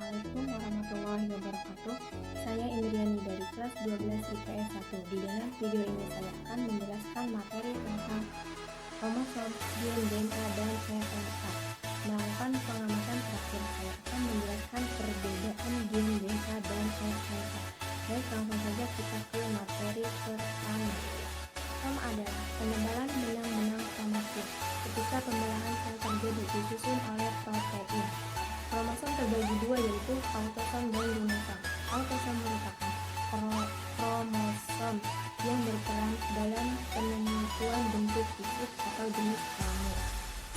Assalamualaikum warahmatullahi wabarakatuh. Saya Indriani dari kelas 12 IPS 1. Di dalam video ini saya akan menjelaskan materi tentang kromosom, gen, DNA, dan RNA. Melakukan pengamatan terakhir, saya akan menjelaskan perbedaan gen, DNA, dan RNA. Baik, langsung saja kita ke materi pertama. Pertama adalah penebalan benang-benang kromosom. Ketika pembelahan sel terjadi disusun oleh protein. Kromosom terbagi dua, yaitu autosom dan donosom. Autosom merupakan kromosom yang berperan dalam penentuan bentuk fisik atau jenis kelamin.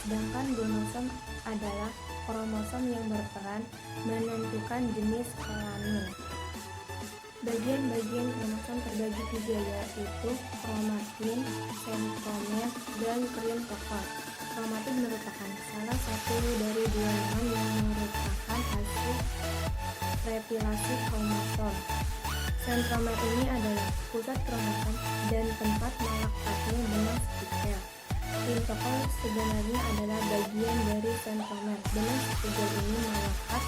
Sedangkan donosom adalah kromosom yang berperan menentukan jenis kelamin. Bagian-bagian kromosom terbagi tiga, yaitu kromatin, sentromer, dan kromatofor. Kromatin merupakan salah satu dari dua elemen yang merupakan hasil replikasi kromosom. Sentromer ini adalah pusat kromosom dan tempat melekatnya benang spikal. Kromatofor sebenarnya adalah bagian dari sentromer. Benang spikal ini melekat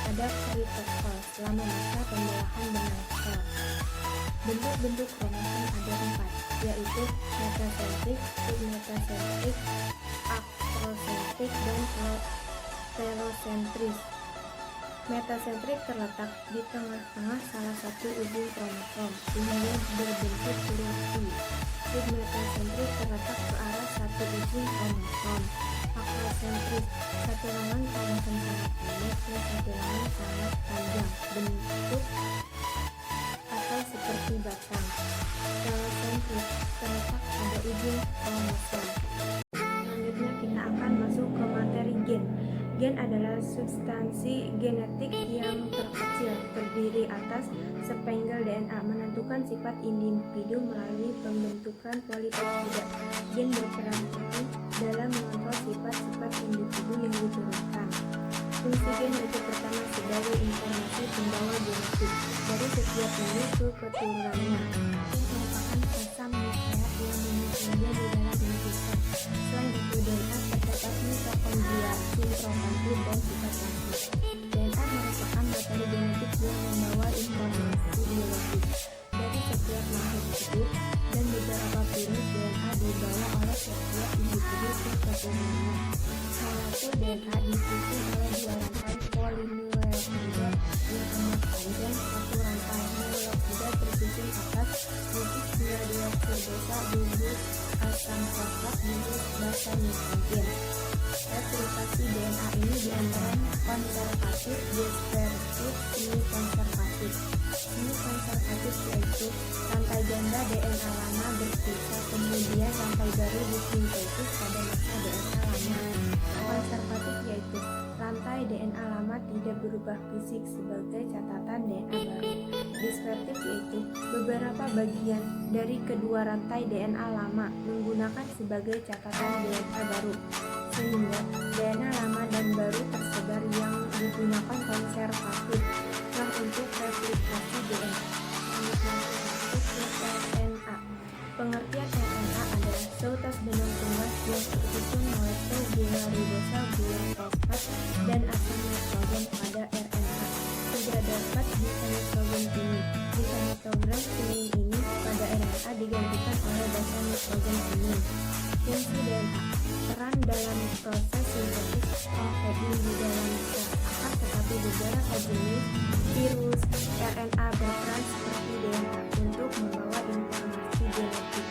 pada kromatofor selama masa pembelahan benang sel. Bentuk-bentuk kromosom ada 4, yaitu metasentrik, submetasentrik, akrosentrik, dan telosentris. Metasentrik terletak di tengah-tengah salah satu ujung kromosom sehingga berbentuk huruf I. Submetasentrik terletak ke arah satu ujung kromosom. Akrosentris, satu lengan kromosom sangat pendek dan satu lengan sangat panjang, bentuk atau seperti batang. Telosentris terletak pada ujung kromosom. Selanjutnya kita akan masuk ke materi gen. Gen adalah substansi genetik yang terkecil, terdiri atas sepenggal DNA, menentukan sifat individu melalui pembentukan polipeptida. Gen berperan penting dalam mengontrol sifat-sifat individu yang diturunkan. Fungsi gen yaitu pertama sebagai informasi pembawa genetik dari setiap induk ke keturunannya. Gen merupakan asam nukleat yang menyusun gen di dalam sistem. Selain itu, DNA terdapat mitokondria, kromatiid, dan sitoplasis. DNA merupakan materi genetik yang membawa informasi biologis dari setiap makhluk hidup, dan beberapa virus DNA dibawa oleh setiap individu ke keturunannya. Molekul DNA disusun oleh dua rantai polinukleotida yang amat panjang. Satu rantai nukleotida tersusun atas gugus gula deoksiribasa, gugus asam fosfat, gugus basa nitrogen. Replikasi DNA ini diantara konservatif, dispersif, semi-konservatif. Semi-konservatif yaitu rantai ganda DNA lama berpisah, kemudian rantai baru disintesis pada masa DNA lama. Konservatif yaitu rantai DNA lama tidak berubah fisik sebagai catatan DNA baru. Dispersif yaitu beberapa bagian dari kedua rantai DNA lama menggunakan sebagai catatan DNA baru, sehingga DNA lama dan baru tersebar yang digunakan konservatif. Nah, untuk replikasi DNA. RNA. Pengertian RNA adalah seutas benang tunas yang tersusun molekul gula ribosa, gula fosfat, dan asam nitrogen pada RNA. Tidak dapat disenitrogen ini. Disenitogram kuning ini pada RNA digantikan oleh basa nitrogen kuning. Fungsi DNA. Peran dalam proses sintesis protein di dalam sel. Akan tetapi beberapa jenis virus RNA berperan seperti DNA untuk membawa informasi genetik.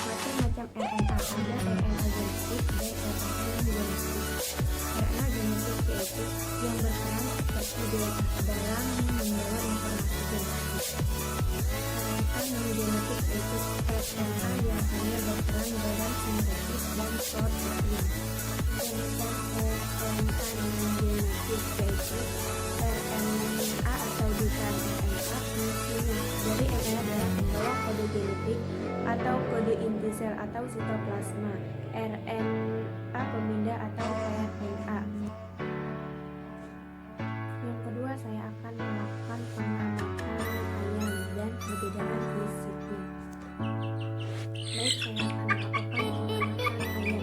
Macam-macam RNA, ada RNA genetik dan RNA non-genetik. RNA genetik yaitu yang berperan seperti DNA dalam membawa informasi genetik. RNA non-genetik yaitu RNA yang hanya berperan dalam sintesis dan protein. Jenis RNA non-genetik yaitu RNA atau duta RNA. Fungsinya dari RNA adalah membawa kode genetik atau kode inti sel atau sitoplasma. RNA pemindah atau RNA. Yang kedua, saya akan melakukan pengamatan ayam dan perbedaan fisiknya. Baik, saya akan melakukan pengamatan ayam.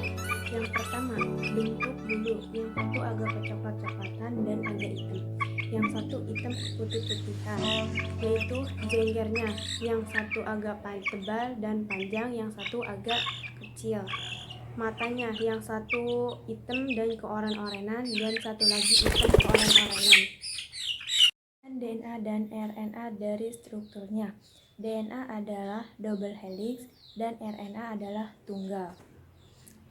Yang pertama, bentuk bulu. Yang satu agak kecoklat-coklatan dan agak hitam. Yang satu putih-putihan, yaitu jenggernya, yang satu agak tebal dan panjang, yang satu agak kecil. Matanya, yang satu hitam dan keoren-orenan, dan satu lagi hitam keoren-orenan. DNA dan RNA dari strukturnya. DNA adalah double helix dan RNA adalah tunggal.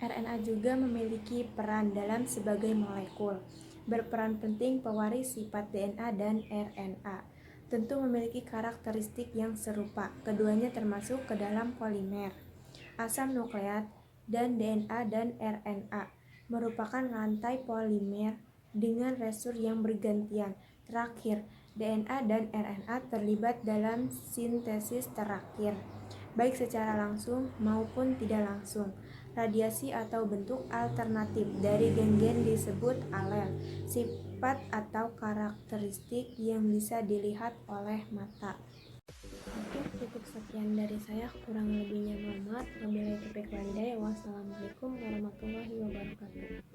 RNA juga memiliki peran dalam sebagai molekul, berperan penting pewaris sifat DNA dan RNA. Tentu memiliki karakteristik yang serupa, keduanya termasuk ke dalam polimer. Asam nukleat dan DNA dan RNA merupakan rantai polimer dengan resur yang bergantian. Terakhir, DNA dan RNA terlibat dalam sintesis terakhir, baik secara langsung maupun tidak langsung. Radiasi atau bentuk alternatif dari gen-gen disebut alel, sifat atau karakteristik yang bisa dilihat oleh mata. Oke, cukup sekian dari saya, kurang lebihnya mohon maaf. Wabillahi taufiq wal hidayah. Wassalamualaikum warahmatullahi wabarakatuh.